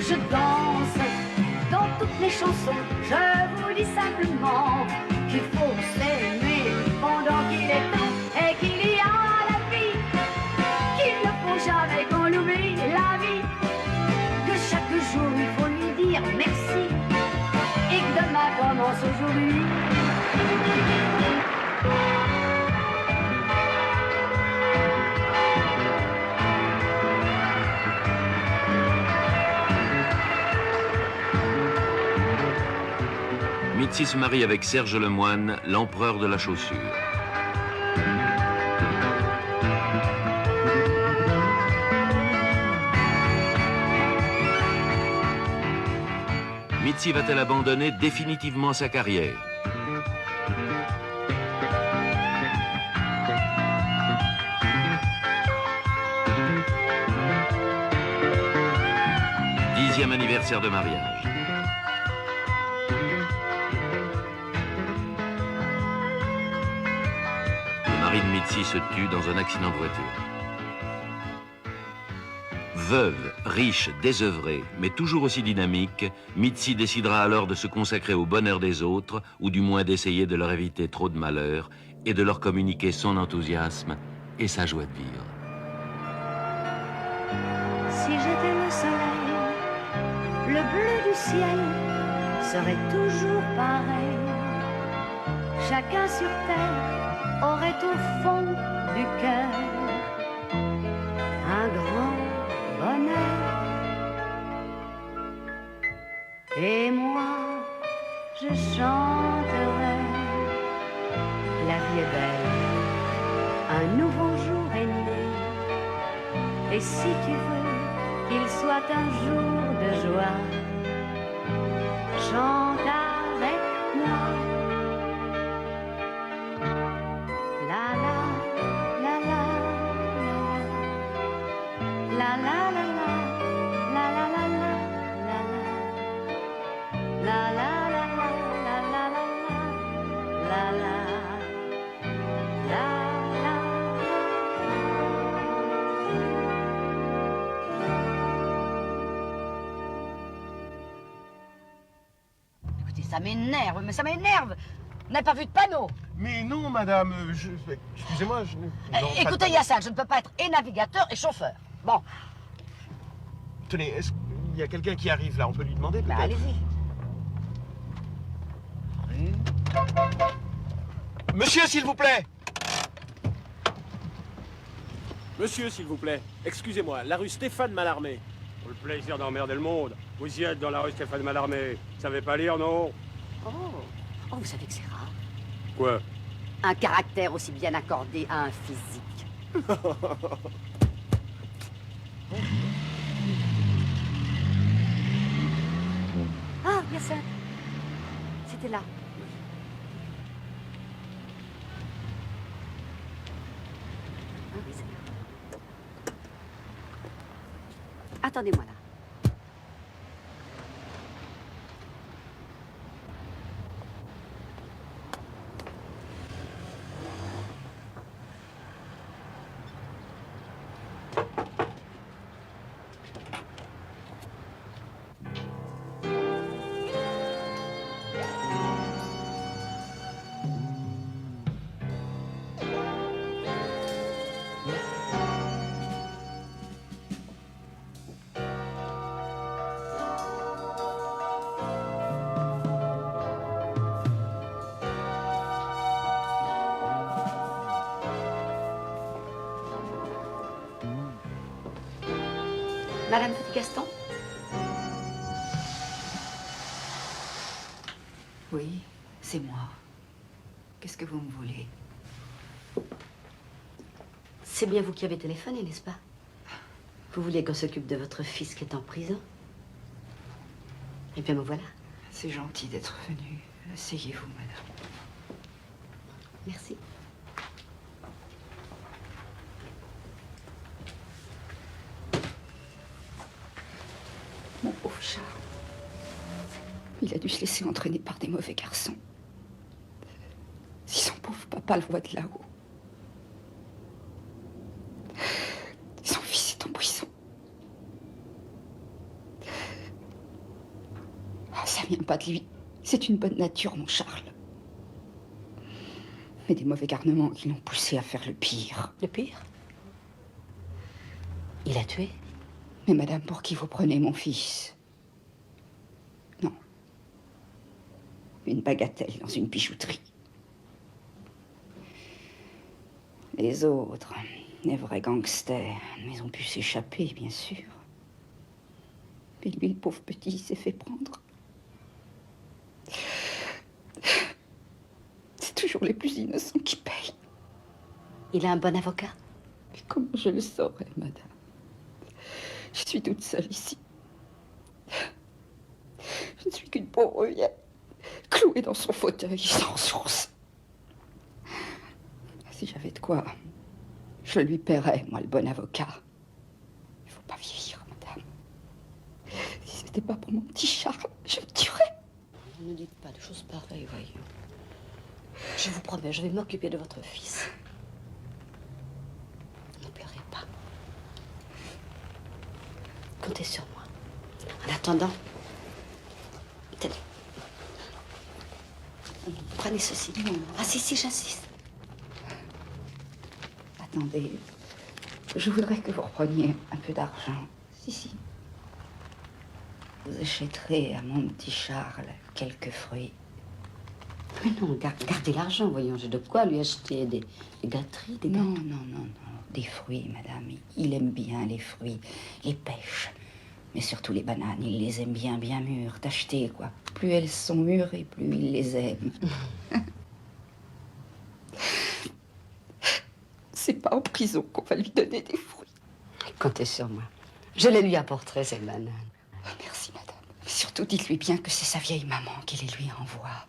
je danse dans toutes les chansons. Je vous dis simplement qu'il faut s'aimer pendant qu'il est temps et qu'il y a la vie, qu'il ne faut jamais qu'on oublie la vie, que chaque jour il faut lui dire merci et que demain commence aujourd'hui. Mitzi se marie avec Serge Lemoine, l'empereur de la chaussure. Mitzi va-t-elle abandonner définitivement sa carrière? Dixième anniversaire de mariage. Le mari de Mitzi se tue dans un accident de voiture. Veuve, riche, désœuvrée, mais toujours aussi dynamique, Mitzi décidera alors de se consacrer au bonheur des autres, ou du moins d'essayer de leur éviter trop de malheur, et de leur communiquer son enthousiasme et sa joie de vivre. Si j'étais le soleil, le bleu du ciel serait toujours pareil. Chacun sur terre aurait au fond du cœur un grand bonheur. Et moi, je chanterai. La vie est belle, un nouveau jour est né. Et si tu veux qu'il soit un jour de joie, chante avec moi. La la la la la la la la la la la la la la la la la la la la. Ça m'énerve, mais ça m'énerve. Vous n'avez pas vu de panneau? Mais non, madame, excusez-moi, je... Non, écoutez, Yassine, je ne peux pas être et navigateur et chauffeur. Bon. Tenez, est-ce qu'il y a quelqu'un qui arrive là? On peut lui demander peut-être? Bah, allez-y. Monsieur, s'il vous plaît! Monsieur, s'il vous plaît, excusez-moi, la rue Stéphane Mallarmé. Pour le plaisir d'emmerder le monde. Vous y êtes dans la rue Stéphane Mallarmé. Vous savez pas lire, non? Oh, vous savez que c'est rare. Quoi? Un caractère aussi bien accordé à un physique. Ah, Yassine. C'était là. Ah oui, c'est là. Attendez-moi là. Madame Petit-Gaston? Oui, c'est moi. Qu'est-ce que vous me voulez? C'est bien vous qui avez téléphoné, n'est-ce pas? Vous voulez qu'on s'occupe de votre fils qui est en prison? Eh bien, me voilà. C'est gentil d'être venu. Asseyez-vous, madame. Merci. Mon pauvre chat. Il a dû se laisser entraîner par des mauvais garçons. Si son pauvre papa le voit de là-haut. Son fils est en prison. Ça vient pas de lui. C'est une bonne nature, mon Charles. Mais des mauvais garnements qui l'ont poussé à faire le pire. Le pire? Il a tué? Mais madame, pour qui vous prenez mon fils? Non. Une bagatelle dans une bijouterie. Les autres, les vrais gangsters, ils ont pu s'échapper, bien sûr. Mais lui, le pauvre petit, il s'est fait prendre. C'est toujours les plus innocents qui payent. Il a un bon avocat? Mais comment je le saurais, madame? Je suis toute seule ici. Je ne suis qu'une pauvre vieille, clouée dans son fauteuil, sans ressources. Si j'avais de quoi, je lui paierais, moi, le bon avocat. Il ne faut pas vieillir, madame. Si ce n'était pas pour mon petit Charles, je me tuerais. Ne dites pas de choses pareilles, voyons. Je vous promets, je vais m'occuper de votre fils. Ne pleurez pas. Comptez sur moi. En attendant, tenez. Prenez ceci. Ah si, j'insiste. Attendez, je voudrais que vous repreniez un peu d'argent. Si. Vous achèterez à mon petit Charles quelques fruits. Mais non, gardez l'argent, voyons. J'ai de quoi lui acheter des gâteries, des Non, gâteaux. non. Des fruits, madame. Il aime bien les fruits, les pêches. Mais surtout les bananes, il les aime bien mûres, tachetées, quoi. Plus elles sont mûres et plus il les aime. C'est pas en prison qu'on va lui donner des fruits. Comptez sur moi. Je les lui apporterai, ces bananes. Merci, madame. Surtout, dites-lui bien que c'est sa vieille maman qui les lui envoie.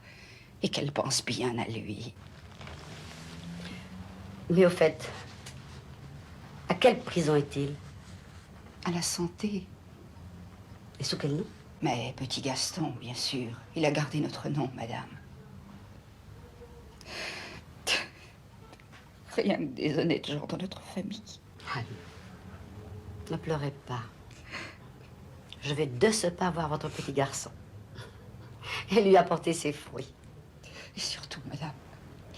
Et qu'elle pense bien à lui. Mais au fait, à quelle prison est-il? À la santé. Et sous quel nom? Mais petit Gaston, bien sûr. Il a gardé notre nom, madame. Rien que des honnêtes gens dans notre famille. Allez, ne pleurez pas. Je vais de ce pas voir votre petit garçon et lui apporter ses fruits. Et surtout, madame,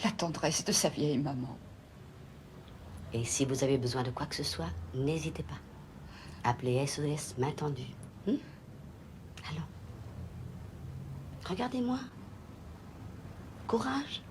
la tendresse de sa vieille maman. Et si vous avez besoin de quoi que ce soit, n'hésitez pas. Appelez SOS main tendue. Allons. Regardez-moi. Courage.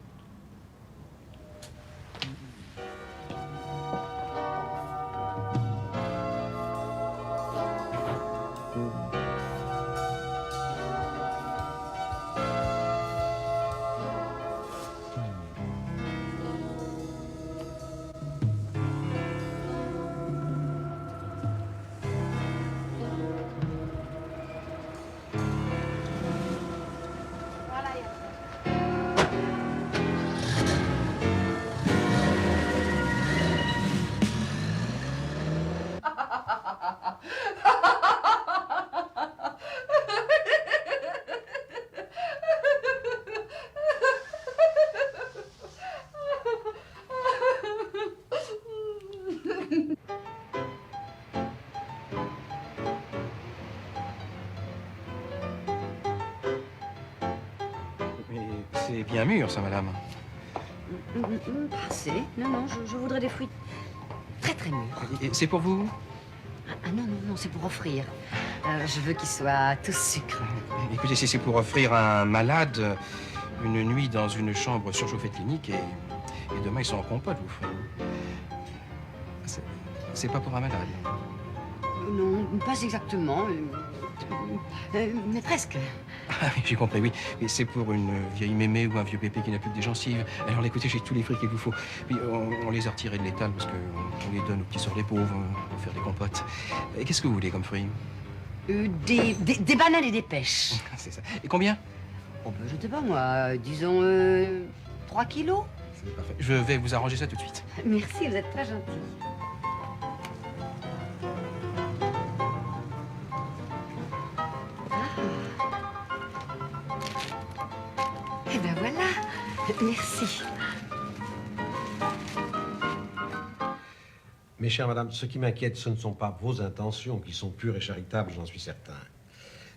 Mais c'est bien mûr, ça, madame. Pas assez. Non, je voudrais des fruits très très mûrs. Et c'est pour vous? Ah non, c'est pour offrir. Je veux qu'ils soient tous sucres. Écoutez, si c'est pour offrir à un malade une nuit dans une chambre surchauffée clinique et demain ils sont en compote, vous ferez. C'est pas pour un malade. Non, pas exactement. Mais presque. Ah oui, j'ai compris, oui. Mais c'est pour une vieille mémé ou un vieux pépé qui n'a plus que des gencives. Alors écoutez, j'ai tous les fruits qu'il vous faut. Puis on les a retirés de l'étal parce qu'on les donne aux petits sœurs des pauvres pour faire des compotes. Et qu'est-ce que vous voulez comme fruits? Des bananes et des pêches. C'est ça. Et combien? Oh ben, je sais pas moi, disons 3 kilos. C'est parfait. Je vais vous arranger ça tout de suite. Merci, vous êtes très gentil. Eh ben voilà. Merci. Mes chères madame, ce qui m'inquiète, ce ne sont pas vos intentions qui sont pures et charitables, j'en suis certain.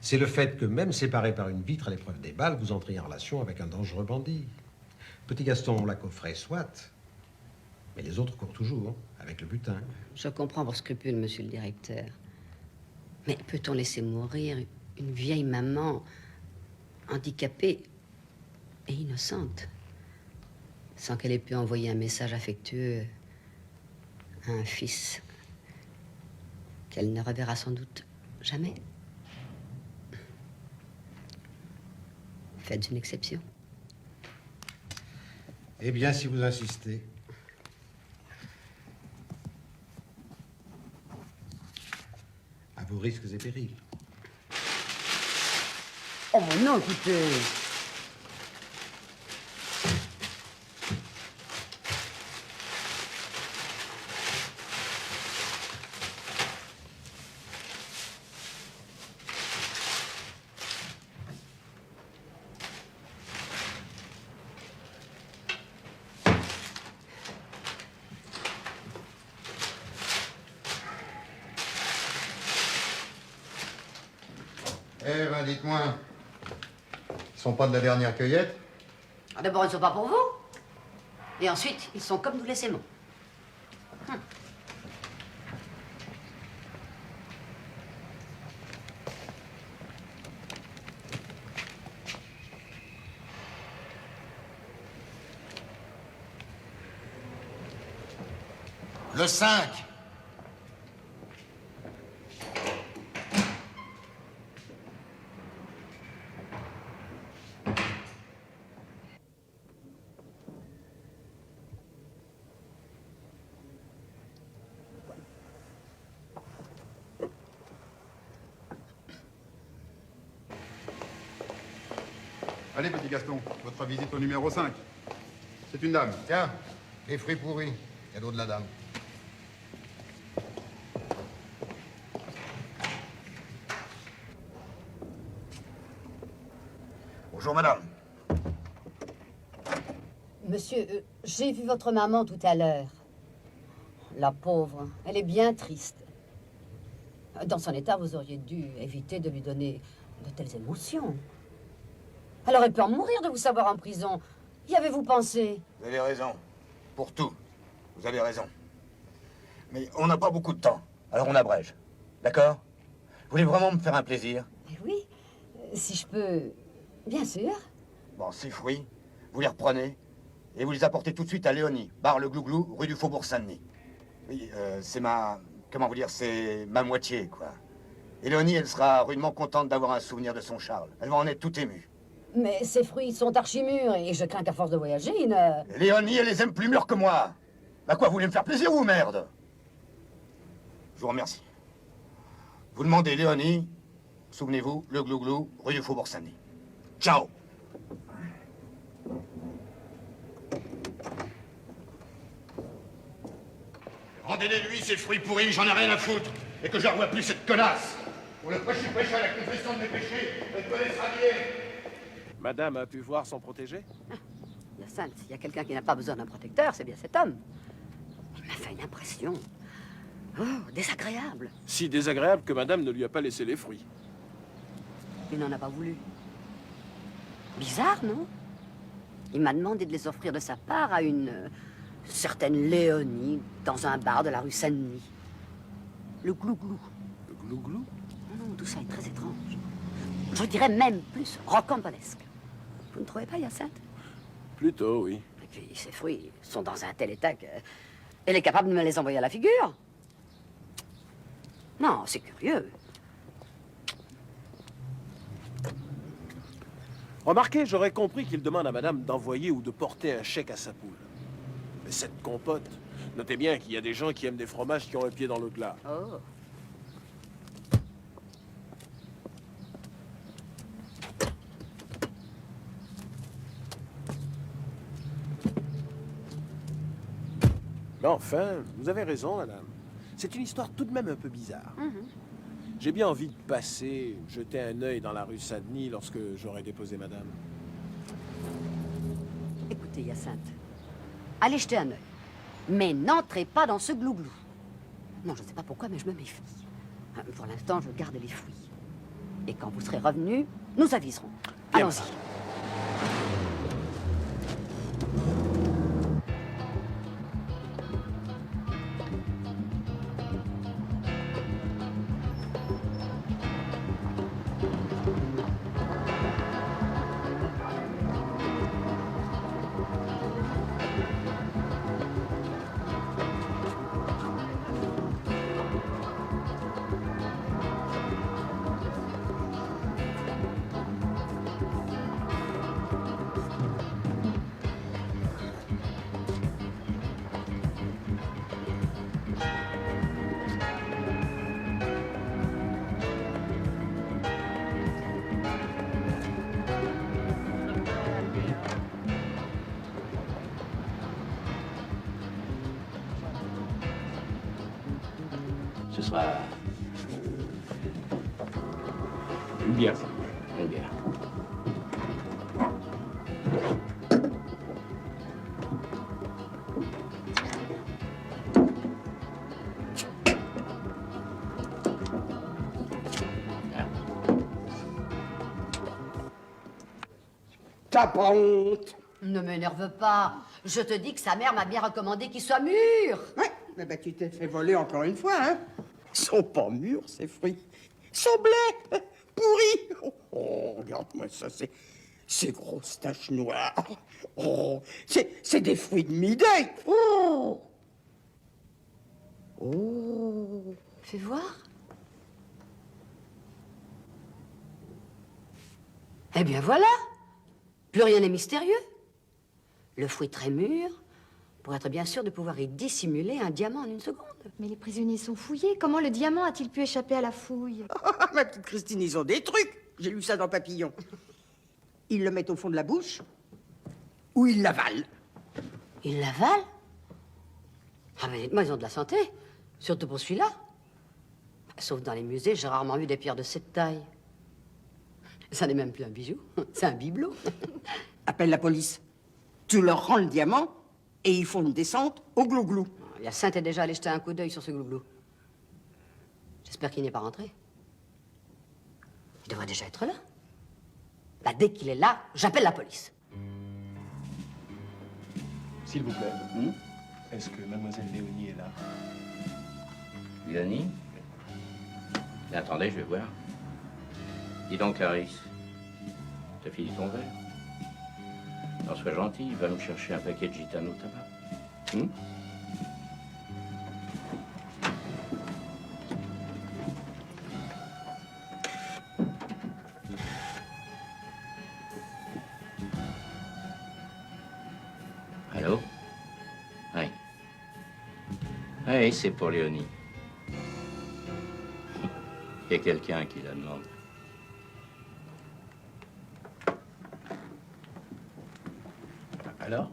C'est le fait que, même séparés par une vitre à l'épreuve des balles, vous entrez en relation avec un dangereux bandit. Petit Gaston l'a coffré, soit. Mais les autres courent toujours, avec le butin. Je comprends vos scrupules, monsieur le directeur. Mais peut-on laisser mourir une vieille maman handicapée et innocente, sans qu'elle ait pu envoyer un message affectueux à un fils qu'elle ne reverra sans doute jamais? Faites une exception. Eh bien, si vous insistez. À vos risques et périls. Oh non, écoutez. Eh ben, dites-moi, ils sont pas de la dernière cueillette? D'abord, ils ne sont pas pour vous. Et ensuite, ils sont comme nous les aimons. Le 5. Allez, petit Gaston, votre visite au numéro 5. C'est une dame. Tiens, les fruits pourris. Cadeau de la dame. Bonjour, madame. Monsieur, j'ai vu votre maman tout à l'heure. La pauvre, elle est bien triste. Dans son état, vous auriez dû éviter de lui donner de telles émotions. Elle aurait pu en mourir de vous savoir en prison. Y avez-vous pensé? Vous avez raison. Pour tout. Vous avez raison. Mais on n'a pas beaucoup de temps. Alors on abrège. D'accord? Vous voulez vraiment me faire un plaisir? Eh oui, si je peux... Bien sûr. Bon, ces fruits, vous les reprenez et vous les apportez tout de suite à Léonie, bar Le Glouglou, rue du Faubourg Saint-Denis. Oui, c'est ma... Comment vous dire? C'est ma moitié, quoi. Et Léonie, elle sera rudement contente d'avoir un souvenir de son Charles. Elle va en être toute émue. Mais ces fruits sont archi-mûrs et je crains qu'à force de voyager, ils ne... Léonie, elle les aime plus mûrs que moi. Bah quoi, vous voulez me faire plaisir ou merde? Je vous remercie. Vous demandez Léonie, souvenez-vous, Le Glouglou, rue du Faubourg Saint-Denis. Ciao. Rendez-les-lui, ces fruits pourris, j'en ai rien à foutre. Et que je revoie plus cette connasse. Pour le prêcher à la confession de mes péchés, elle peut être habillée. Madame a pu voir son protégé? Hyacinthe, s'il y a quelqu'un qui n'a pas besoin d'un protecteur, c'est bien cet homme. Il m'a fait une impression... Oh, désagréable. Si désagréable que madame ne lui a pas laissé les fruits. Il n'en a pas voulu. Bizarre, non? Il m'a demandé de les offrir de sa part à une certaine Léonie dans un bar de la rue Saint-Denis. Le Glouglou. Le Glouglou? Non, non, tout ça est très étrange. Je dirais même plus rocambolesque. Vous ne trouvez pas, Hyacinthe? Plutôt, oui. Et puis, ces fruits sont dans un tel état qu'elle est capable de me les envoyer à la figure. Non, c'est curieux. Remarquez, j'aurais compris qu'il demande à madame d'envoyer ou de porter un chèque à sa poule. Mais cette compote, notez bien qu'il y a des gens qui aiment des fromages qui ont un pied dans le glas. Oh. Mais enfin, vous avez raison, madame. C'est une histoire tout de même un peu bizarre. J'ai bien envie de passer, jeter un œil dans la rue Saint-Denis lorsque j'aurai déposé madame. Écoutez, Hyacinthe, allez jeter un œil. Mais n'entrez pas dans ce glouglou. Non, je ne sais pas pourquoi, mais je me méfie. Pour l'instant, je garde les fruits. Et quand vous serez revenu, nous aviserons. Bien. Allons-y. Ce sera une bière. Une bière. T'as pas honte? Ne m'énerve pas. Je te dis que sa mère m'a bien recommandé qu'il soit mûr. Ouais, mais ben tu t'es fait voler encore une fois, hein? Ils sont pas mûrs, ces fruits. Ils sont blés, pourris. Oh, regarde-moi ça, ces grosses taches noires. Oh, c'est des fruits de mi-deuil. Oh. Oh. Fais voir. Eh bien voilà. Plus rien n'est mystérieux. Le fruit très mûr, pour être bien sûr de pouvoir y dissimuler un diamant en une seconde. Mais les prisonniers sont fouillés. Comment le diamant a-t-il pu échapper à la fouille? Ma petite Christine, ils ont des trucs. J'ai lu ça dans Papillon. Ils le mettent au fond de la bouche ou ils l'avalent. Ils l'avalent? Ah mais dites-moi, ils ont de la santé. Surtout pour celui-là. Sauf dans les musées, j'ai rarement vu des pierres de cette taille. Ça n'est même plus un bijou, c'est un bibelot. Appelle la police. Tu leur rends le diamant et ils font une descente au glouglou. Il y a Saint est déjà allé jeter un coup d'œil sur ce glouglou. J'espère qu'il n'est pas rentré. Il devrait déjà être là. Bah, dès qu'il est là, j'appelle la police. S'il vous plaît, est-ce que mademoiselle Léonie est là? Léonie? Mais attendez, je vais voir. Dis donc, Clarisse, t'as fini ton verre? Alors, sois gentil, va me chercher un paquet de gitane au tabac. Allô? Oui. Oui, c'est pour Léonie. Il y a quelqu'un qui la demande. Alors?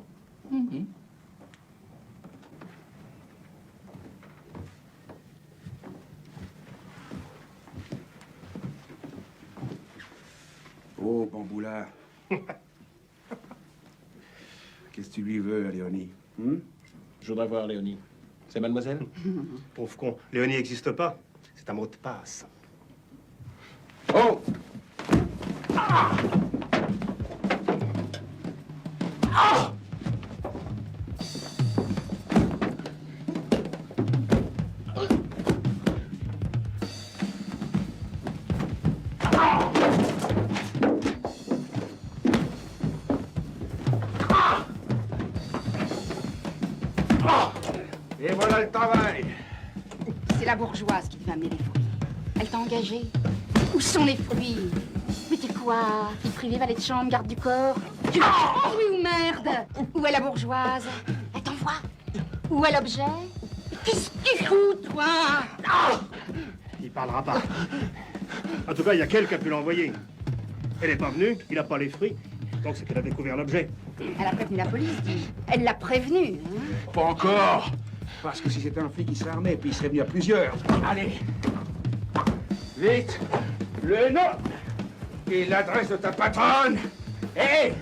Oh, Bamboula. Qu'est-ce que tu lui veux, à Léonie? Je voudrais voir Léonie. C'est mademoiselle? Pauvre con. Léonie n'existe pas. C'est un mot de passe. Oh! Ah! Ah! Et voilà le travail. C'est la bourgeoise qui devait amener les fruits. Elle t'a engagé. Où sont les fruits? Mais t'es quoi? Fille privée, valet de chambre, garde du corps? Tu l'as oui ou merde? Où est la bourgeoise? Elle t'envoie? Où est l'objet? Qu'est-ce que tu fous, toi? Il parlera pas. En tout cas, il y a quelqu'un qui a pu l'envoyer. Elle n'est pas venue, il n'a pas les fruits, donc c'est qu'elle a découvert l'objet. Elle a prévenu la police, dis. Elle l'a prévenu, hein? Pas encore. Parce que si c'était un flic, il serait armé, puis il serait venu à plusieurs. Allez. Vite. Le nom et l'adresse de ta patronne. Hé!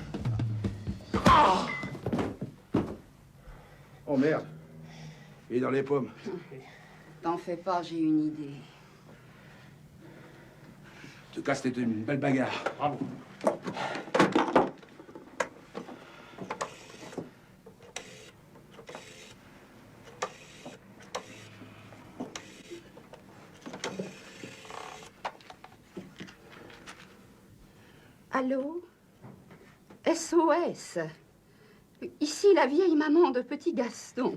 Oh merde. Il est dans les pommes. T'en fais pas, j'ai une idée. En tout cas, c'était une belle bagarre. Bravo. Allô? SOS. Ici, la vieille maman de petit Gaston.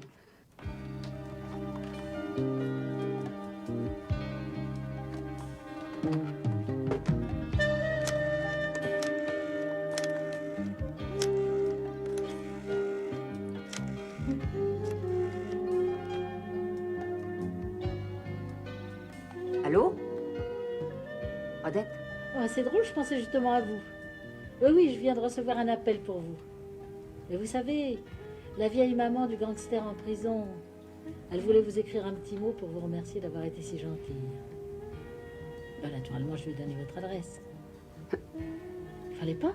Allô? Odette? Oh, c'est drôle, je pensais justement à vous. Oui, je viens de recevoir un appel pour vous. Mais vous savez, la vieille maman du gangster en prison, elle voulait vous écrire un petit mot pour vous remercier d'avoir été si gentille. Ben, naturellement, je lui ai donné votre adresse. Fallait pas?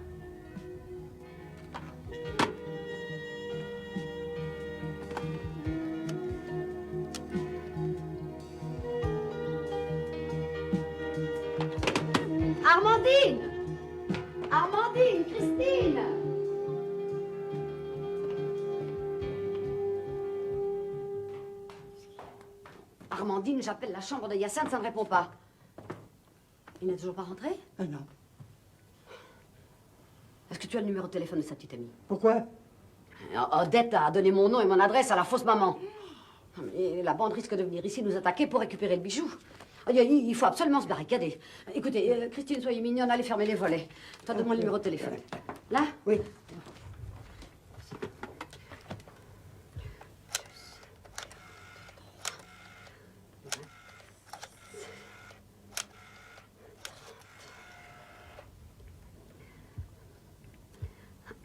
Armandine! Armandine, Christine! Armandine, j'appelle la chambre de Hyacinthe, ça ne répond pas. Il n'est toujours pas rentré? Non. Est-ce que tu as le numéro de téléphone de sa petite amie? Pourquoi? Odette a donné mon nom et mon adresse à la fausse maman. Et la bande risque de venir ici nous attaquer pour récupérer le bijou. Il faut absolument se barricader. Écoutez, Christine, soyez mignonne, allez fermer les volets. Toi, donne-moi le numéro de téléphone. Là? Oui.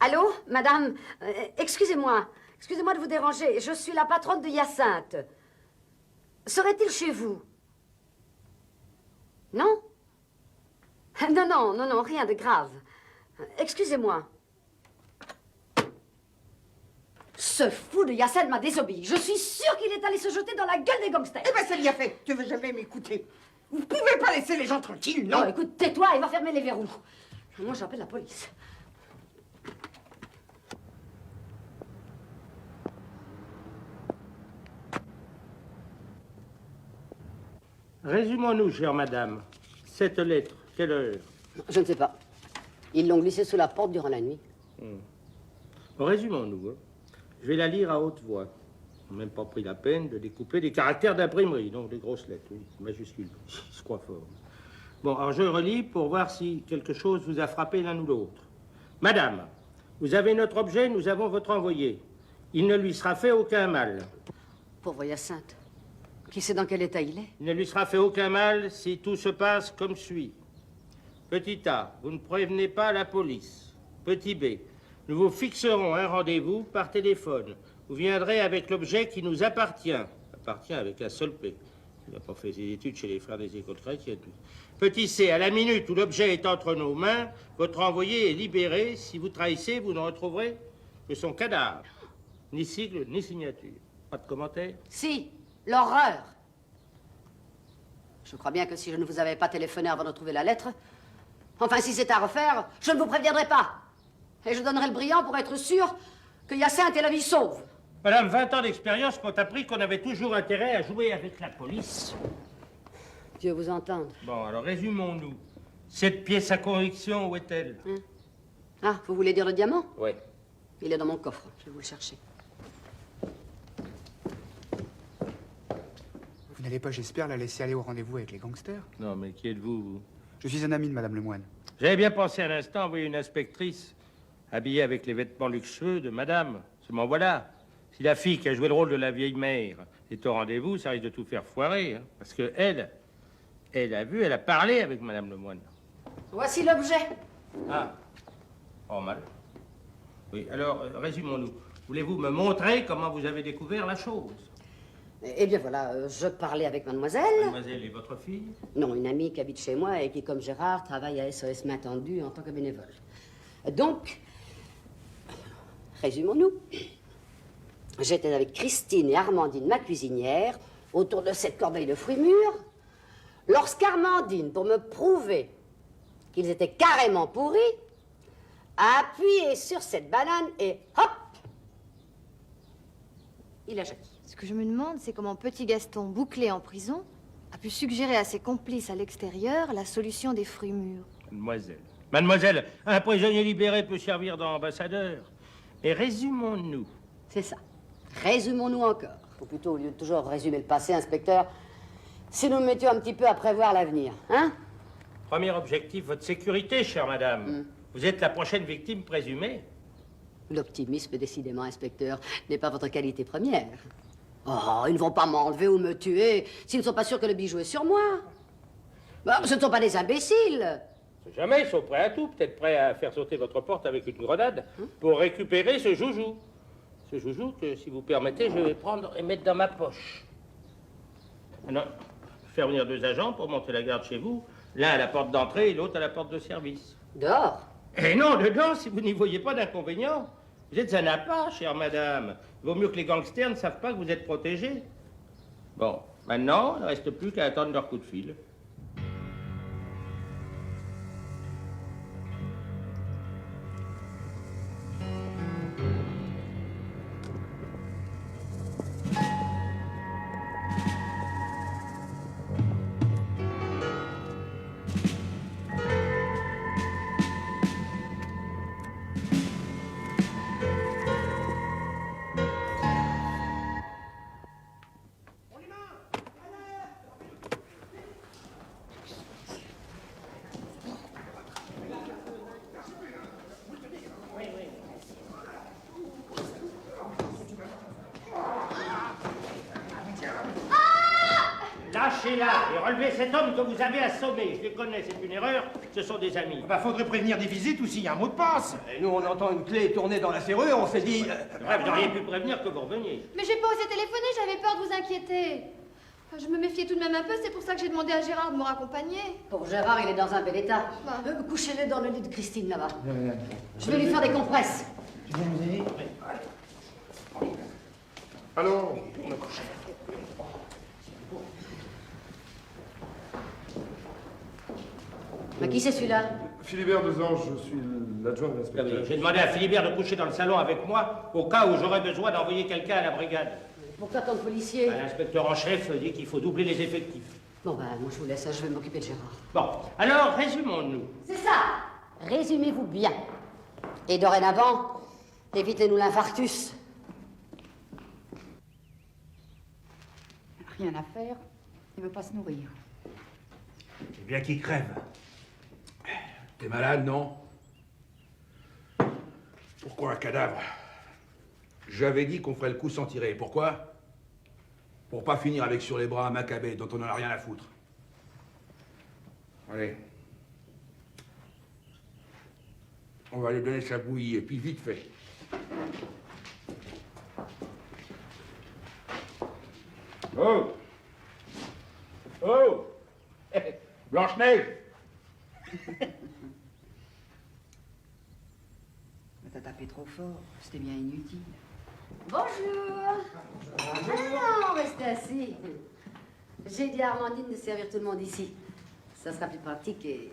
Allô, madame? Excusez-moi. Excusez-moi de vous déranger. Je suis la patronne de Hyacinthe. Serait-il chez vous? Non? Non, rien de grave. Excusez-moi. Ce fou de Hyacinthe m'a désobéi. Je suis sûre qu'il est allé se jeter dans la gueule des gangsters. Eh ben, ça l'y a fait. Tu veux jamais m'écouter. Vous pouvez pas laisser les gens tranquilles, non? Non, écoute, tais-toi, il va fermer les verrous. Moi, j'appelle la police. Résumons-nous, chère madame. Cette lettre, quelle heure? Je ne sais pas. Ils l'ont glissée sous la porte durant la nuit. Résumons-nous. Hein. Je vais la lire à haute voix. Ils n'ont même pas pris la peine de découper des caractères d'imprimerie, donc des grosses lettres, oui, majuscules. Ils se croient forts. Bon, alors je relis pour voir si quelque chose vous a frappé l'un ou l'autre. Madame, vous avez notre objet, nous avons votre envoyé. Il ne lui sera fait aucun mal. Pauvre Hyacinthe. Qui sait dans quel état il est? Il ne lui sera fait aucun mal si tout se passe comme suit. Petit A, vous ne prévenez pas la police. Petit B, nous vous fixerons un rendez-vous par téléphone. Vous viendrez avec l'objet qui nous appartient. Appartient avec un seul P. Il n'a pas fait ses études chez les frères des écoles chrétiennes. Petit C, à la minute où l'objet est entre nos mains, votre envoyé est libéré. Si vous trahissez, vous ne retrouverez que son cadavre. Ni sigle, ni signature. Pas de commentaire? Si. L'horreur. Je crois bien que si je ne vous avais pas téléphoné avant de trouver la lettre, enfin, si c'était à refaire, je ne vous préviendrai pas. Et je donnerai le brillant pour être sûr que Hyacinthe ait la vie sauve. Madame, 20 ans d'expérience m'ont appris qu'on avait toujours intérêt à jouer avec la police. Dieu vous entende. Bon, alors résumons-nous. Cette pièce à conviction, où est-elle? Ah, vous voulez dire le diamant? Oui. Il est dans mon coffre. Je vais vous le chercher. Vous n'allez pas, j'espère, la laisser aller au rendez-vous avec les gangsters? Non, mais qui êtes-vous, vous? Je suis un ami de Madame Lemoine. J'avais bien pensé un instant envoyer une inspectrice habillée avec les vêtements luxueux de madame. Seulement voilà, si la fille qui a joué le rôle de la vieille mère est au rendez-vous, ça risque de tout faire foirer. Hein, parce que elle a parlé avec Madame Lemoine. Voici l'objet. Ah, pas mal. Oui, alors, résumons-nous. Voulez-vous me montrer comment vous avez découvert la chose? Eh bien voilà, je parlais avec mademoiselle. Mademoiselle est votre fille? Non, une amie qui habite chez moi et qui, comme Gérard, travaille à SOS Main Tendue en tant que bénévole. Donc, résumons-nous. J'étais avec Christine et Armandine, ma cuisinière, autour de cette corbeille de fruits mûrs, lorsqu'Armandine, pour me prouver qu'ils étaient carrément pourris, appuyez sur cette banane et hop, il a jailli. Ce que je me demande, c'est comment petit Gaston, bouclé en prison, a pu suggérer à ses complices à l'extérieur la solution des fruits mûrs. Mademoiselle, un prisonnier libéré peut servir d'ambassadeur. Et résumons-nous. C'est ça. Résumons-nous encore. Ou plutôt, au lieu de toujours résumer le passé, inspecteur, si nous mettions un petit peu à prévoir l'avenir, hein? Premier objectif, votre sécurité, chère madame. Vous êtes la prochaine victime présumée. L'optimisme, décidément, inspecteur, n'est pas votre qualité première. Oh, ils ne vont pas m'enlever ou me tuer s'ils ne sont pas sûrs que le bijou est sur moi. Bon, ce ne sont pas des imbéciles. Jamais, ils sont prêts à tout. Peut-être prêts à faire sauter votre porte avec une grenade pour récupérer ce joujou. Ce joujou que, si vous permettez, je vais prendre et mettre dans ma poche. Alors, faire venir 2 agents pour monter la garde chez vous. L'un à la porte d'entrée et l'autre à la porte de service. Dehors? Eh non, dedans, si vous n'y voyez pas d'inconvénient. Vous êtes un appât, chère madame. Il vaut mieux que les gangsters ne savent pas que vous êtes protégé. Bon, maintenant, il ne reste plus qu'à attendre leur coup de fil. Lâchez-la et relevez cet homme que vous avez assommé. Je les connais, c'est une erreur, ce sont des amis. Bah, faudrait prévenir des visites ou s'il y a un mot de passe. Et nous, on entend une clé tourner dans la serrure, on s'est dit... Bref, vous auriez pu prévenir que vous reveniez. Mais j'ai pas osé téléphoner, j'avais peur de vous inquiéter. Je me méfiais tout de même un peu, c'est pour ça que j'ai demandé à Gérard de me raccompagner. Pour Gérard, il est dans un bel état. Couchez-le dans le lit de Christine, là-bas. Je vais lui faire des compresses. Tu viens nous aider? Alors, Mais qui c'est celui-là? Philibert Desange, je suis l'adjoint de l'inspecteur. J'ai demandé à Philibert de coucher dans le salon avec moi au cas où j'aurais besoin d'envoyer quelqu'un à la brigade. Pourquoi tant de policiers? L'inspecteur en chef dit qu'il faut doubler les effectifs. Bon, ben, moi je vous laisse, je vais m'occuper de Gérard. Bon, alors résumons-nous. C'est ça. Résumez-vous bien. Et dorénavant, évitez-nous l'infarctus. Rien à faire, il veut pas se nourrir. C'est bien qu'il crève. T'es malade, non? Pourquoi un cadavre? J'avais dit qu'on ferait le coup sans tirer. Pourquoi? Pour pas finir avec sur les bras un Maccabée dont on n'en a rien à foutre. Allez. On va lui donner sa bouillie, et puis vite fait. Oh! Oh! Blanche-Neige! T'as tapé trop fort, c'était bien inutile. Bonjour. Non, restez assis. J'ai dit à Armandine de servir tout le monde ici. Ça sera plus pratique et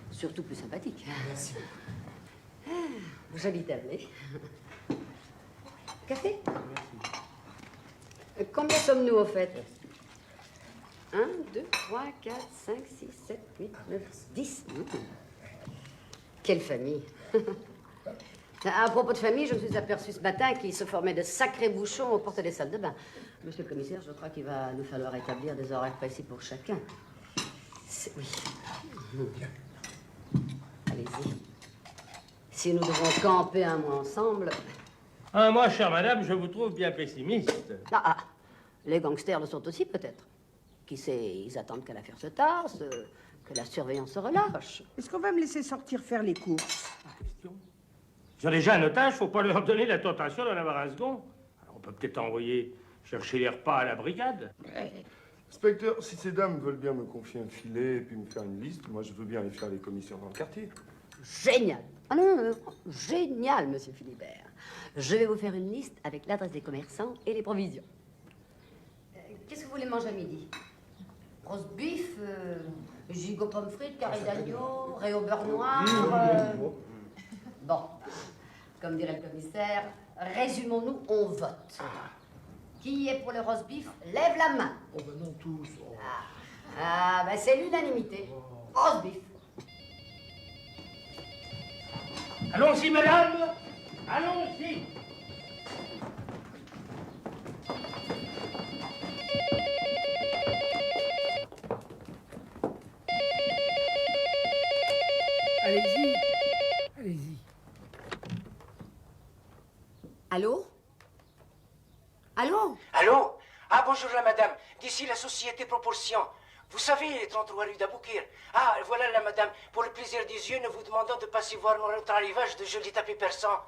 surtout plus sympathique. Merci. Joli tablé. Café? Combien sommes-nous au fait? 1, 2, 3, 4, 5, 6, 7, 8, 9, 10. Quelle famille. À propos de famille, je me suis aperçu ce matin qu'il se formait de sacrés bouchons aux portes des salles de bain. Monsieur le commissaire, je crois qu'il va nous falloir établir des horaires précis pour chacun. Oui. Allez-y. Si nous devons camper un mois ensemble... Moi, chère madame, je vous trouve bien pessimiste. Les gangsters le sont aussi, peut-être. Qui sait, ils attendent que l'affaire se tasse, que la surveillance se relâche. Est-ce qu'on va me laisser sortir faire les courses? Ils ont déjà un otage, faut pas leur donner la tentation d'en avoir un second. Alors on peut peut-être envoyer chercher les repas à la brigade. Inspecteur, si ces dames veulent bien me confier un filet et puis me faire une liste, moi je veux bien aller faire les commissaires dans le quartier. Génial. Ah non, génial, monsieur Philibert. Je vais vous faire une liste avec l'adresse des commerçants et les provisions. Qu'est-ce que vous voulez manger à midi? Roast beef, Gigot pommes frites, carré d'agneau, ré au beurre noir. Bon, comme dirait le commissaire, résumons-nous, on vote. Qui est pour le roast beef, lève la main. Oh ben non, tous. Oh. Ah, ben c'est l'unanimité. Roast beef. Allons-y, madame. Allons-y. Allez-y. Allez-y. Allô? Allô? Allô? Ah, bonjour la madame. D'ici la société Proportion. Vous savez, 33 rue d'Aboukir. Ah, voilà la madame. Pour le plaisir des yeux, nous vous demandons de passer voir notre arrivage de jolis tapis persans.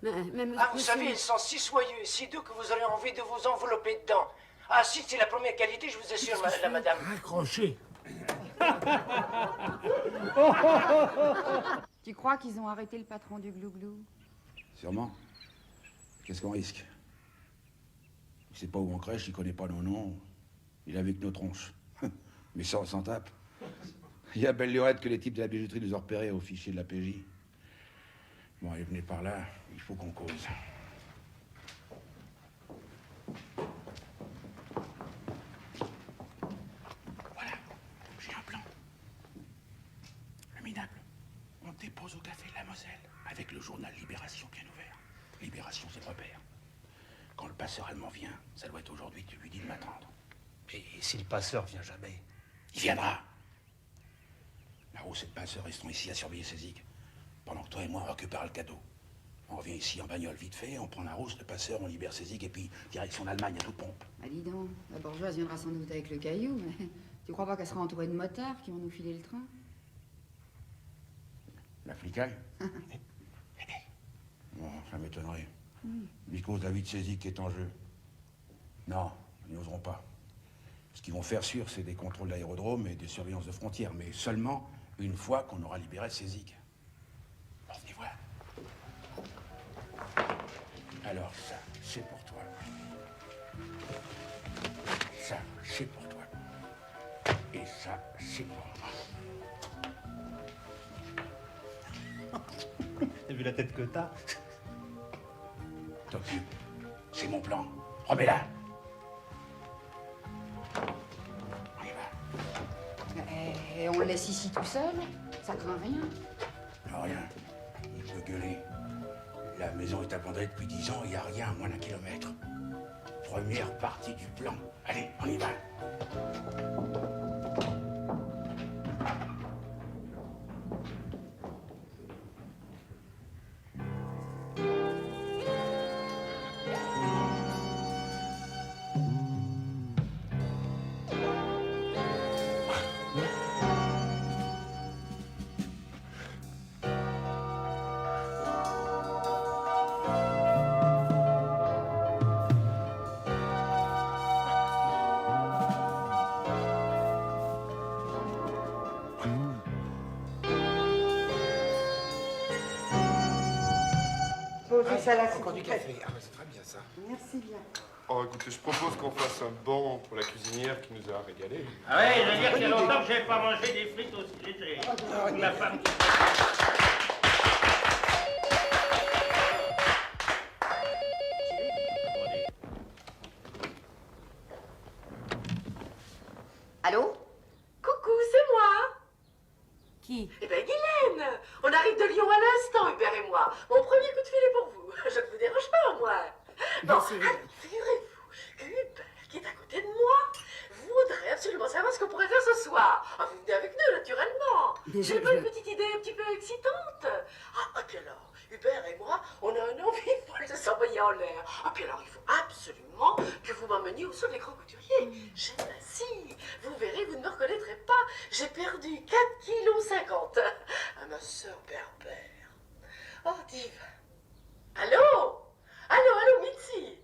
Mais Ah, vous savez, ils sont si soyeux, si doux que vous aurez envie de vous envelopper dedans. Ah, si c'est la première qualité, je vous assure, la madame. Raccrochez. Tu crois qu'ils ont arrêté le patron du glouglou? Sûrement. Qu'est-ce qu'on risque? Il sait pas où on crèche, il connaît pas nos noms. Il est avec nos tronches. Mais ça, on s'en tape. Il y a belle lurette que les types de la bijouterie nous ont repérés au fichier de la PJ. Bon, allez, venez par là, il faut qu'on cause. Voilà, j'ai un plan. Le minable, on dépose au café de la Moselle, avec le journal Libération bien ouvert. Libération, c'est le repère. Quand le passeur allemand vient, ça doit être aujourd'hui, tu lui dis de m'attendre. Et si le passeur vient jamais? Il viendra. La rousse et le passeur resteront ici à surveiller ces zigs. Pendant que toi et moi, on récupère le cadeau. On revient ici en bagnole vite fait, on prend la rousse, le passeur, on libère ses zigs et puis direction l'Allemagne à toute pompe. Bah dis donc, la bourgeoise viendra sans doute avec le caillou, mais tu crois pas qu'elle sera entourée de motards qui vont nous filer le train? La flicaille? Bon, ça m'étonnerait. Because la vie de ces zigs est en jeu. Non, ils n'oseront pas. Ce qu'ils vont faire sûr, c'est des contrôles d'aérodrome et des surveillances de frontières, mais seulement une fois qu'on aura libéré ces zigs. Alors, venez voir. Alors, ça, c'est pour toi. Ça, c'est pour toi. Et ça, c'est pour moi. T'as vu la tête que t'as? T'occupe. C'est mon plan. Remets-la. Et on le laisse ici tout seul? Ça craint rien? Non, rien. Il peut gueuler. La maison est abandonnée depuis 10 ans, il n'y a rien à moins d'1 kilomètre. Première partie du plan. Allez, on y va. Ça, là, Encore du café. Ah, c'est très bien ça. Merci bien. Oh, écoutez, je propose qu'on fasse un banc pour la cuisinière qui nous a régalé. Ah ouais, je veux dire qu'il y a longtemps que j'avais pas mangé des frites aussi. J'ai ma femme qui... Allô? Coucou, c'est moi. Qui? Eh ben, Guylaine. On arrive de Lyon à l'instant, Hubert et moi. Mon premier coup de fil est pour vous. Je ne vous dérange pas, moi. Bon, figurez-vous que Hubert, qui est à côté de moi, voudrait absolument savoir ce qu'on pourrait faire ce soir. Ah, vous venez avec nous, naturellement. Mais J'ai pas une petite idée un petit peu excitante. Ah, puis alors, Hubert et moi, on a un envie folle de s'envoyer en l'air. Ah, puis alors, il faut absolument que vous m'emmeniez au saut des grands couturiers. J'ai assis. Vous verrez, vous ne me reconnaîtrez pas. J'ai perdu 4,50 kg. À ma sœur Berbère. Oh, dive. Allô? Allô, Mitzi?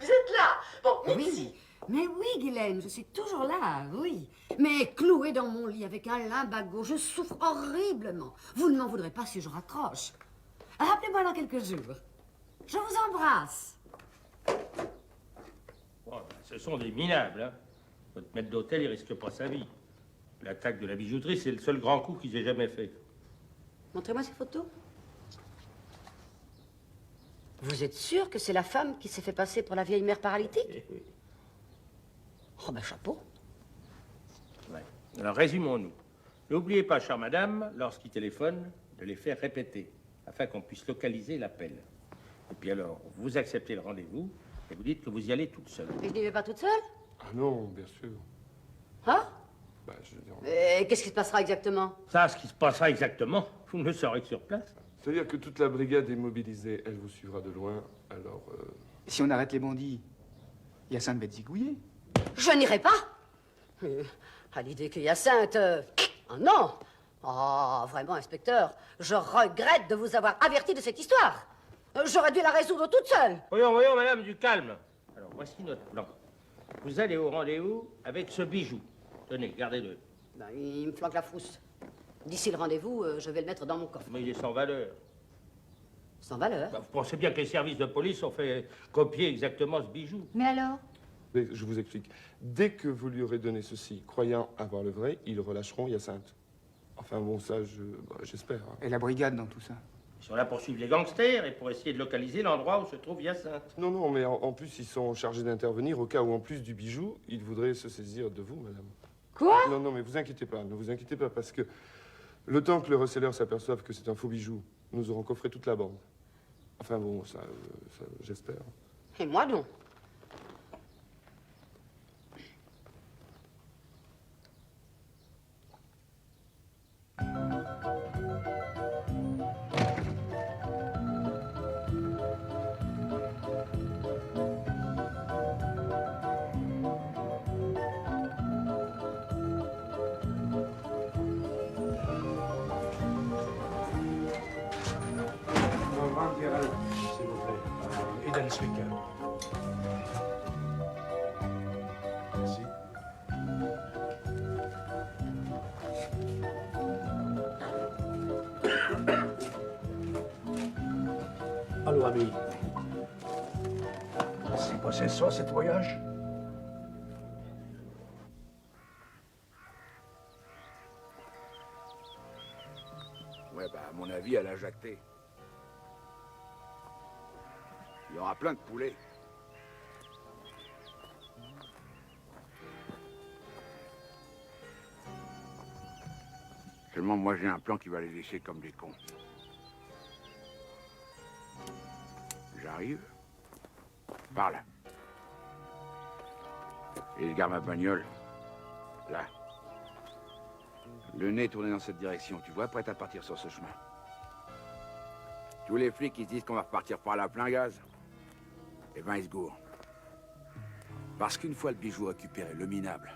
Vous êtes là? Bon, Mitzi. Oui, mais oui, Guylaine, je suis toujours là, oui. Mais clouée dans mon lit avec un lumbago, je souffre horriblement. Vous ne m'en voudrez pas si je raccroche. Rappelez-moi dans quelques jours. Je vous embrasse. Bon, ben, ce sont des minables, hein. Votre maître d'hôtel, il risque pas sa vie. L'attaque de la bijouterie, c'est le seul grand coup qu'ils aient jamais fait. Montrez-moi ces photos. Vous êtes sûr que c'est la femme qui s'est fait passer pour la vieille mère paralytique? Oui. Oh ben chapeau. Ouais. Alors résumons-nous. N'oubliez pas, chère madame, lorsqu'il téléphone, de les faire répéter, afin qu'on puisse localiser l'appel. Et puis alors, vous acceptez le rendez-vous, et vous dites que vous y allez toute seule. Et je n'y vais pas toute seule? Ah non, bien sûr. Hein? Bah, je veux dire... Et qu'est-ce qui se passera exactement? Ça, ce qui se passera exactement, vous ne le saurez que sur place. C'est-à-dire que toute la brigade est mobilisée, elle vous suivra de loin, alors... Si on arrête les bandits, Hyacinthe va être zigouillée. Je n'irai pas. À l'idée que Hyacinthe... Ah non. Oh, vraiment, inspecteur, je regrette de vous avoir averti de cette histoire. J'aurais dû la résoudre toute seule. Voyons, madame, du calme. Alors, voici notre plan. Vous allez au rendez-vous avec ce bijou. Tenez, gardez-le. Ben, il me flanque la frousse. D'ici le rendez-vous, je vais le mettre dans mon coffre. Mais il est sans valeur. Sans valeur? Bah, vous pensez bien que les services de police ont fait copier exactement ce bijou. Mais alors? Mais je vous explique. Dès que vous lui aurez donné ceci, croyant avoir le vrai, ils relâcheront Hyacinthe. Enfin bon, ça, j'espère. Hein. Et la brigade dans tout ça? Ils sont là pour suivre les gangsters et pour essayer de localiser l'endroit où se trouve Hyacinthe. Non, non, mais en plus, ils sont chargés d'intervenir au cas où, en plus du bijou, ils voudraient se saisir de vous, madame. Quoi? Non, non, mais vous inquiétez pas, ne vous inquiétez pas, parce que le temps que le receleur s'aperçoive que c'est un faux bijou, nous aurons coffré toute la bande. Enfin bon, ça j'espère. Et moi non. S'il vous plaît. Eden Swicker. Merci. Allô, ami. C'est quoi, c'est ça, cet voyage? Ouais, bah, à mon avis, elle a jacté. Il y aura plein de poulets. Seulement, moi, j'ai un plan qui va les laisser comme des cons. J'arrive. Par là. Et je garde ma bagnole. Là. Le nez tourné dans cette direction, tu vois, prête à partir sur ce chemin. Tous les flics qui se disent qu'on va repartir par là plein gaz, eh ben ils se gourent. Parce qu'une fois le bijou récupéré, le minable,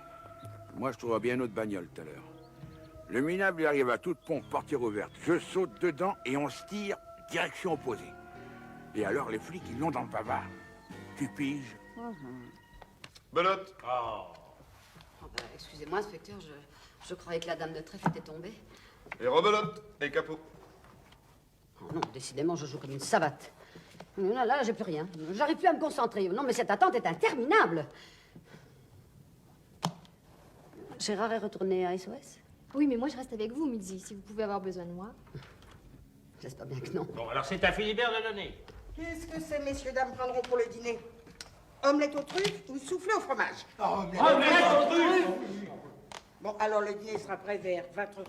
moi je trouverais bien une autre bagnole tout à l'heure. Le minable, il arrive à toute pompe, portière ouverte. Je saute dedans et on se tire direction opposée. Et alors les flics, ils l'ont dans le bavard. Tu piges? Belote. Oh, ben, excusez-moi, inspecteur, je croyais que la dame de trèfle était tombée. Et rebelote, et capot. Oh non, décidément, je joue comme une savate. Là, j'ai plus rien. J'arrive plus à me concentrer. Non, mais cette attente est interminable. Gérard est retourné à SOS? Oui, mais moi je reste avec vous, Mitzi, si vous pouvez avoir besoin de moi. J'espère bien que non. Bon, alors c'est à Philibert de donner. Qu'est-ce que ces messieurs dames prendront pour le dîner? Omelette aux truffes ou soufflé au fromage? Omelette aux truffes! Bon, alors le dîner sera prêt vers 20h30.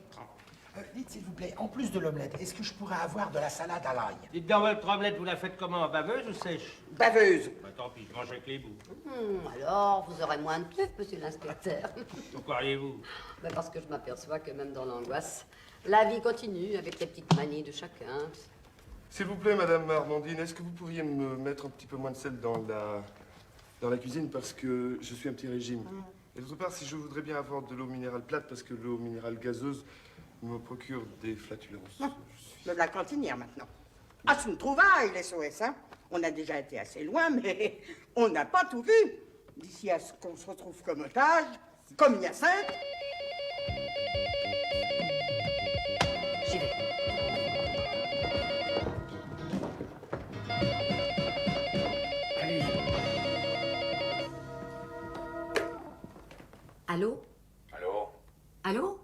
Dites, s'il vous plaît, en plus de l'omelette, est-ce que je pourrais avoir de la salade à l'ail? Dites dans votre omelette, vous la faites comment? Baveuse ou sèche? Baveuse. Bah tant pis, je mange avec les bouts. Alors, vous aurez moins de trucs, monsieur l'inspecteur. Pourquoi riez-vous? Ben parce que je m'aperçois que même dans l'angoisse, la vie continue avec les petites manies de chacun. S'il vous plaît, madame Armandine, est-ce que vous pourriez me mettre un petit peu moins de sel dans la cuisine parce que je suis un petit régime. Et d'autre part, si je voudrais bien avoir de l'eau minérale plate parce que l'eau minérale gazeuse me procure des flatulences. De la cantinière maintenant. Ah, c'est une trouvaille, les SOS, hein. On a déjà été assez loin, mais on n'a pas tout vu. D'ici à ce qu'on se retrouve comme otage, comme Hyacinthe. J'y vais. Allô? Allô? Allô?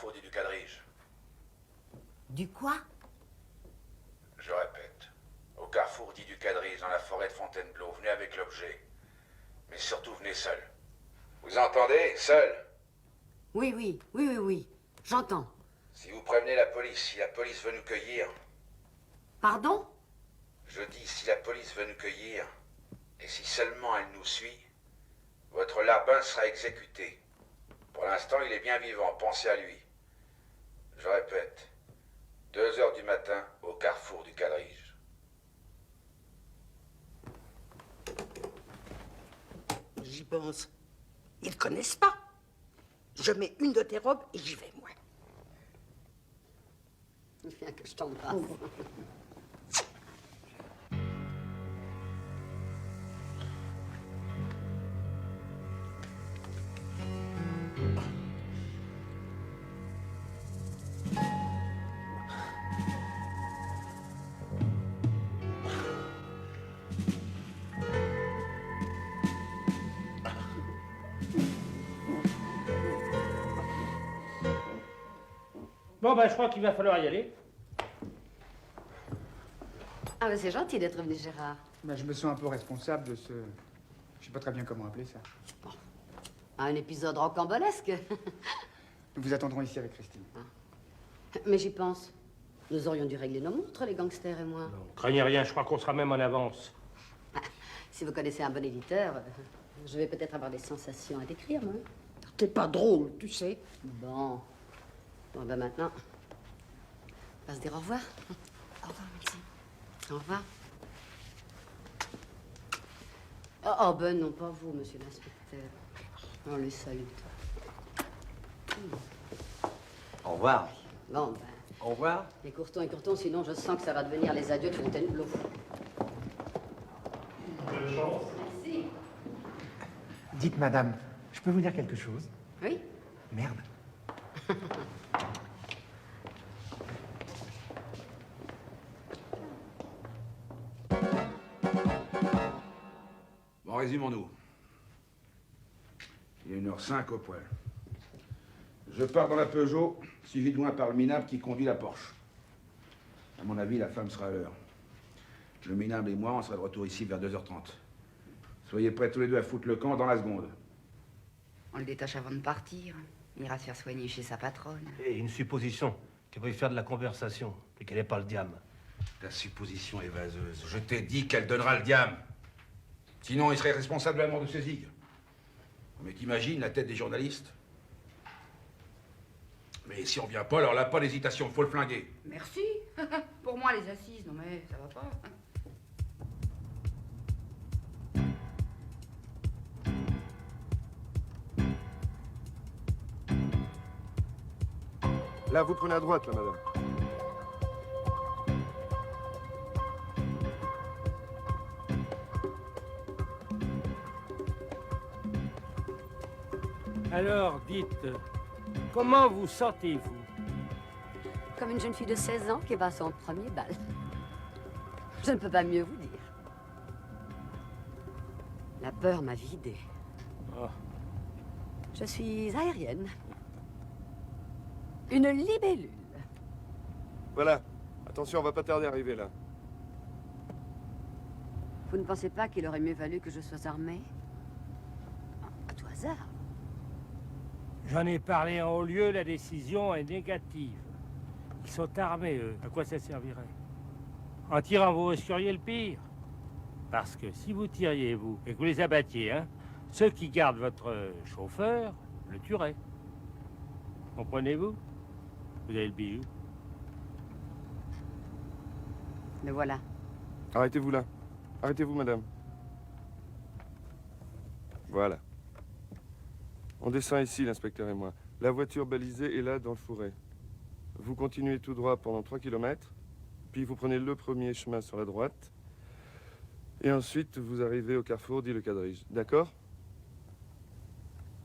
carrefour dit du Quadrige. Du quoi? Je répète, au carrefour dit du Quadrige, dans la forêt de Fontainebleau. Venez avec l'objet. Mais surtout, venez seul. Vous entendez? Seul. Oui. J'entends. Si vous prévenez la police, si la police veut nous cueillir... Pardon? Je dis, si la police veut nous cueillir, et si seulement elle nous suit, votre larbin sera exécuté. Pour l'instant, il est bien vivant, pensez à lui. Je répète, 2 heures du matin, au carrefour du Quadrige. J'y pense. Ils ne connaissent pas. Je mets une de tes robes et j'y vais, moi. Viens que je t'embrasse. Bon, ben, je crois qu'il va falloir y aller. Ah, mais c'est gentil d'être venu, Gérard. Ben, je me sens un peu responsable de ce... Je sais pas très bien comment appeler ça. Un épisode rocambolesque. Nous vous attendrons ici avec Christine. Mais j'y pense. Nous aurions dû régler nos montres, les gangsters et moi. Craignez rien, je crois qu'on sera même en avance. Si vous connaissez un bon éditeur, je vais peut-être avoir des sensations à décrire, moi. T'es pas drôle, tu sais. Bon, ben maintenant, on va se dire au revoir. Au revoir, Maxime. Au revoir. Oh, ben non, pas vous, monsieur l'inspecteur. On le salue. Au revoir. Bon, ben... Au revoir. Écourtons, sinon je sens que ça va devenir les adieux de Fontainebleau. Merci. Dites, madame, je peux vous dire quelque chose? Oui? Merde. Bon, résumons-nous. Il est 1h05 au poil. Je pars dans la Peugeot, suivi de loin par le minable qui conduit la Porsche. À mon avis, la femme sera à l'heure. Le minable et moi, on sera de retour ici vers 2h30. Soyez prêts tous les deux à foutre le camp dans la seconde. On le détache avant de partir. Il ira se faire soigner chez sa patronne. Et une supposition, qu'elle veuille faire de la conversation, et qu'elle n'ait pas le diable. Ta supposition est vaseuse. Je t'ai dit qu'elle donnera le diable. Sinon, il serait responsable de la mort de ses zigues. Mais t'imagines la tête des journalistes? Mais si on vient pas, alors là, pas d'hésitation, faut le flinguer. Merci. Pour moi, les assises, non mais ça va pas. Là, vous prenez à droite, là, madame. Alors, dites, comment vous sentez-vous? Comme une jeune fille de 16 ans qui va à son premier bal. Je ne peux pas mieux vous dire. La peur m'a vidée. Oh. Je suis aérienne. Une libellule. Voilà. Attention, on va pas tarder à arriver, là. Vous ne pensez pas qu'il aurait mieux valu que je sois armée? À tout hasard. J'en ai parlé en haut lieu, la décision est négative. Ils sont armés, eux. À quoi ça servirait? En tirant, vous risqueriez le pire. Parce que si vous tiriez, vous, et que vous les abattiez, hein, ceux qui gardent votre chauffeur le tueraient. Comprenez-vous? Vous avez le bijou. Le voilà. Arrêtez-vous là. Arrêtez-vous, madame. Voilà. On descend ici, l'inspecteur et moi. La voiture balisée est là, dans le fourré. Vous continuez tout droit pendant 3 km, puis vous prenez le premier chemin sur la droite, et ensuite vous arrivez au carrefour dit le Quadrige. D'accord?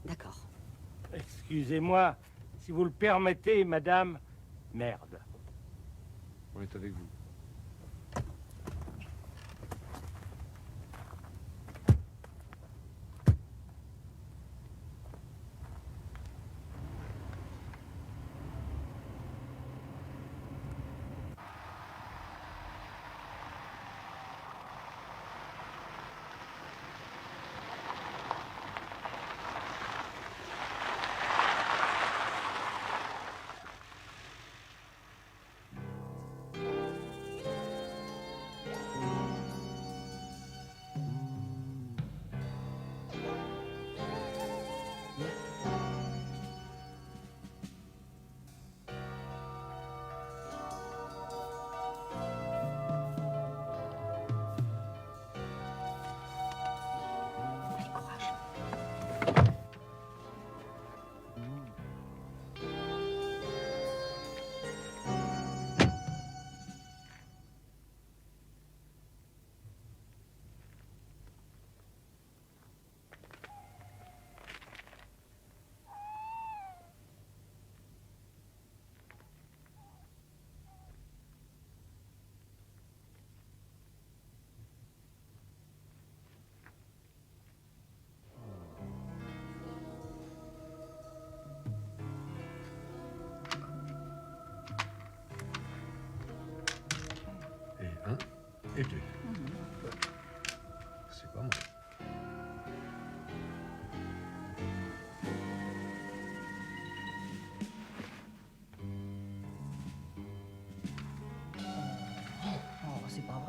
D'accord. Excusez-moi, si vous le permettez, madame, merde. On est avec vous.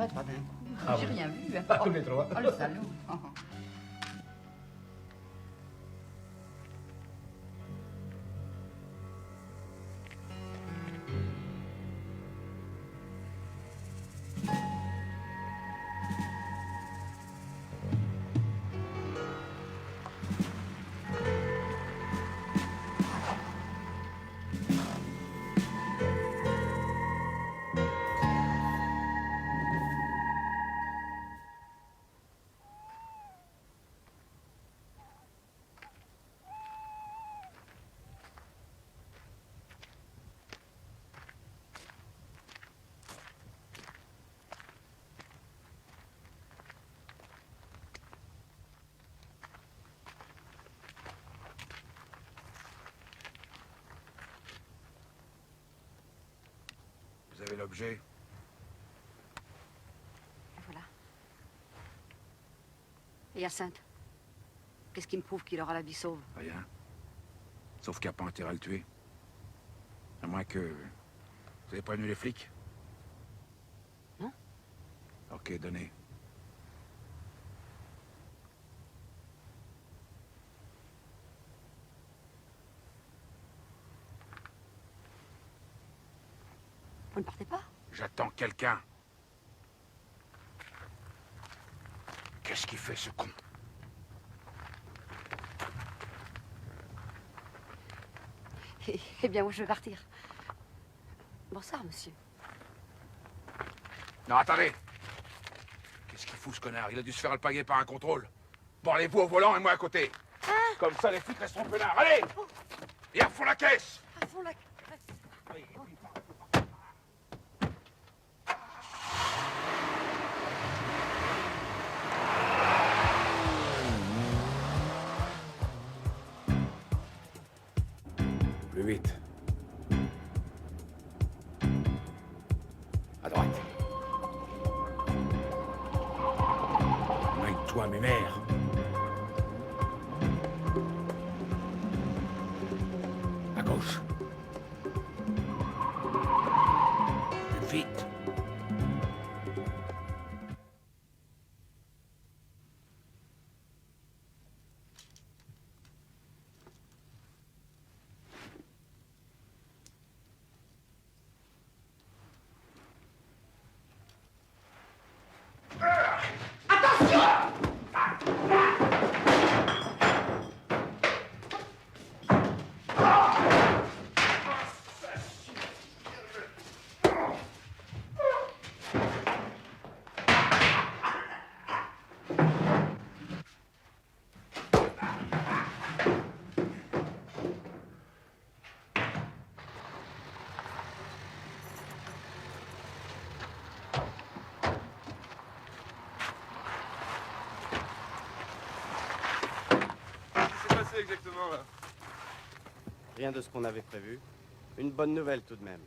vrai, trois d'un coup. Ah J'ai oui. rien vu. Hein. Ah, tous les trois. Oh, le salaud. Vous avez l'objet? Voilà. Et Hyacinthe, qu'est-ce qui me prouve qu'il aura la vie sauve? Rien. Sauf qu'il n'y a pas intérêt à le tuer. À moins que... Vous avez prévenu les flics? Non. Ok, donnez. Vous ne partez pas? J'attends quelqu'un. Qu'est-ce qu'il fait, ce con? Eh bien, moi, je vais partir. Bonsoir, monsieur. Non, attendez. Qu'est-ce qu'il fout, ce connard? Il a dû se faire alpaguer par un contrôle. Bon, allez, vous au volant et moi à côté. Comme ça, les flics resteront peinards. Allez! Et à fond la caisse! À fond la... Plus vite. À droite. Maille-toi, mes mères. À gauche. Plus vite. Qu'est-ce qui s'est passé exactement là? Rien de ce qu'on avait prévu. Une bonne nouvelle tout de même.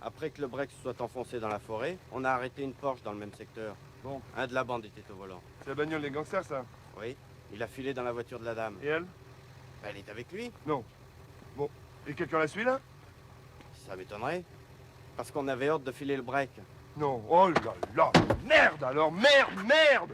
Après que le break se soit enfoncé dans la forêt, on a arrêté une Porsche dans le même secteur. Bon. Un de la bande était au volant. C'est la bagnole des gangsters, ça? Oui. Il a filé dans la voiture de la dame. Et elle? Elle est avec lui. Non. Bon. Et quelqu'un la suit là? Ça m'étonnerait. Parce qu'on avait ordre de filer le break. Non. Oh là là! Merde alors! Merde! Merde!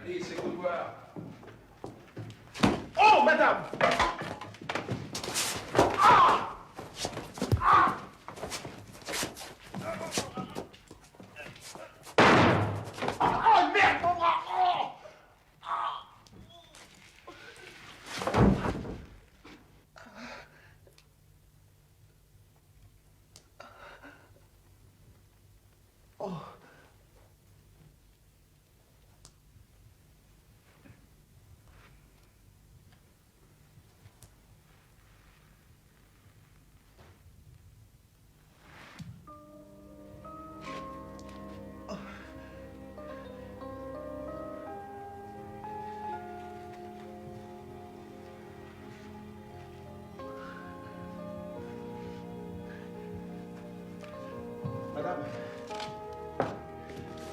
Alice, écoute-moi. Oh, madame! Oh, merde, mon bras! Oh!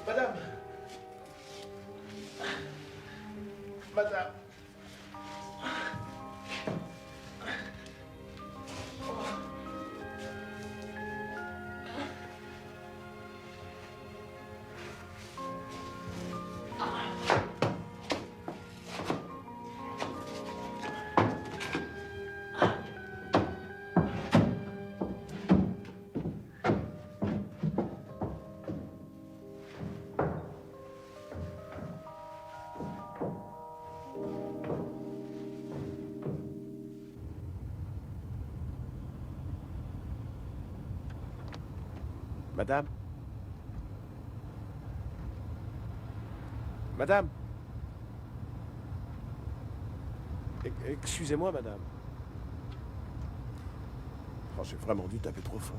Madame. Madame. Madame. Madame. Madame. Excusez-moi, madame. Oh, j'ai vraiment dû taper trop fort.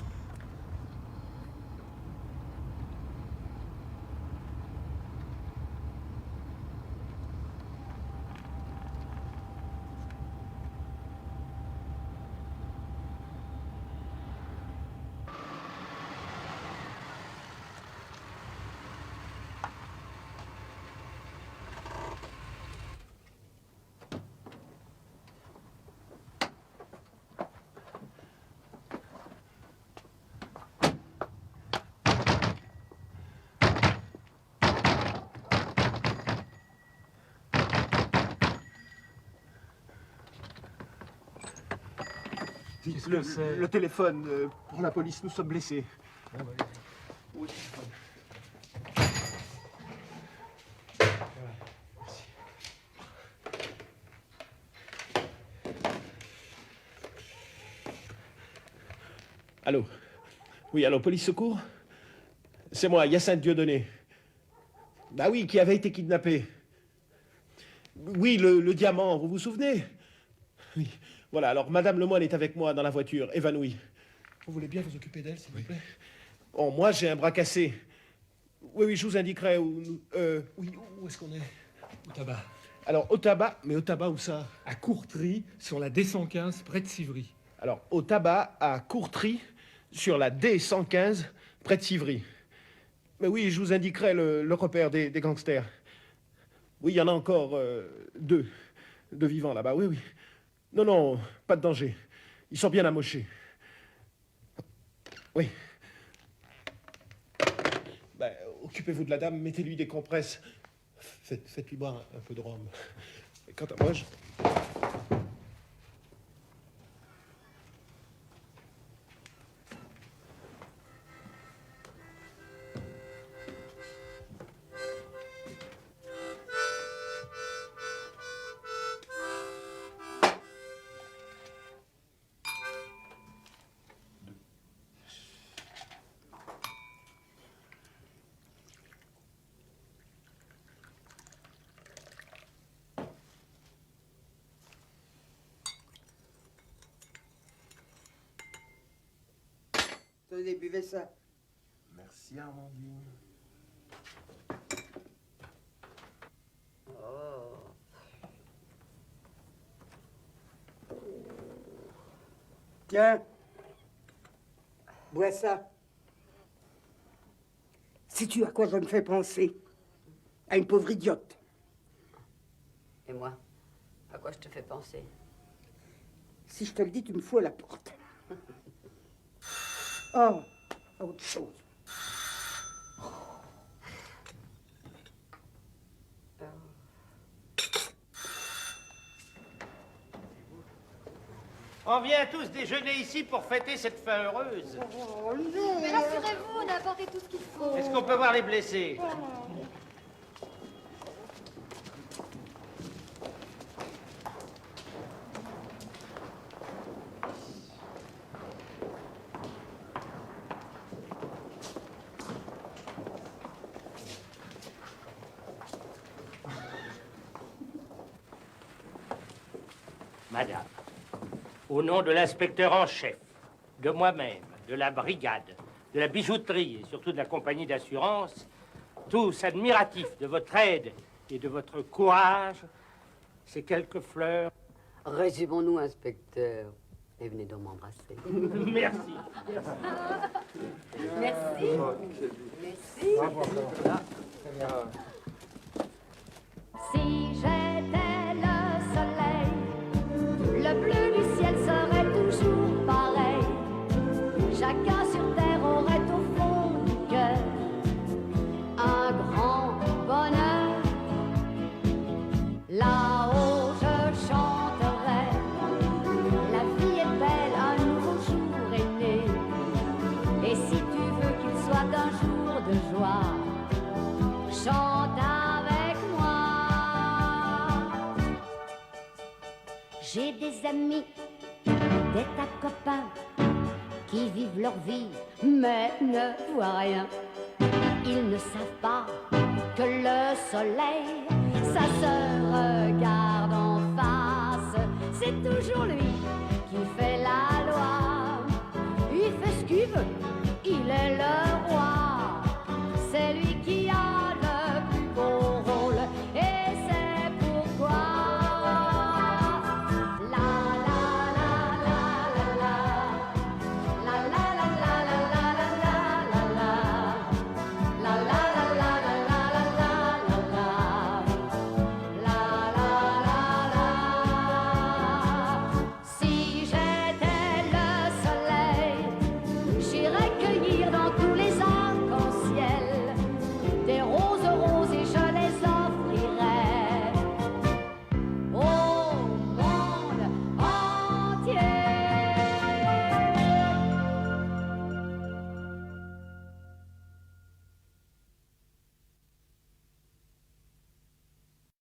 Le téléphone pour la police, nous sommes blessés. Oui. Allô? Oui, allô, police secours? C'est moi, Hyacinthe Dieudonné. Bah oui, qui avait été kidnappé. Oui, le diamant, vous vous souvenez? Oui. Voilà, alors Madame Lemoine est avec moi dans la voiture, évanouie. Vous voulez bien vous occuper d'elle, s'il vous plaît? Oh, moi, j'ai un bras cassé. Oui, oui, je vous indiquerai où... oui, où est-ce qu'on est? Au tabac. Alors, au tabac, mais au tabac où ça? À Courtry, sur la D115, près de Civry. Alors, au tabac, à Courtry, sur la D115, près de Civry. Mais oui, je vous indiquerai le repère des gangsters. Oui, il y en a encore deux vivants là-bas, oui, oui. Non, non, pas de danger. Ils sont bien amochés. Oui. Ben, occupez-vous de la dame, mettez-lui des compresses. Faites-lui boire un peu de rhum. Et quant à moi, je... Tenez, buvez ça. Merci, Armandine. Oh. Tiens, bois ça. Sais-tu à quoi je me fais penser? À une pauvre idiote. Et moi, à quoi je te fais penser? Si je te le dis, tu me fous à la porte. Oh, autre chose. On vient tous déjeuner ici pour fêter cette fin heureuse. Oh non! Mais rassurez-vous, on a apporté tout ce qu'il faut. Est-ce qu'on peut voir les blessés? Madame, au nom de l'inspecteur en chef, de moi-même, de la brigade, de la bijouterie et surtout de la compagnie d'assurance, tous admiratifs de votre aide et de votre courage, ces quelques fleurs. Résumons-nous, inspecteur. Et venez donc m'embrasser. Merci. Merci. Merci. Si j'étais le soleil, le bleu du ciel serait toujours pareil. Chacun sur terre aurait au fond du cœur un grand bonheur. Là-haut je chanterai, la vie est belle, un nouveau jour est né. Et si tu veux qu'il soit un jour de joie, chante avec moi. J'ai des amis, des tas de copains qui vivent leur vie mais ne voient rien. Ils ne savent pas que le soleil, ça se regarde en face. C'est toujours lui qui fait la loi. Il fait ce qu'il veut, il est le roi.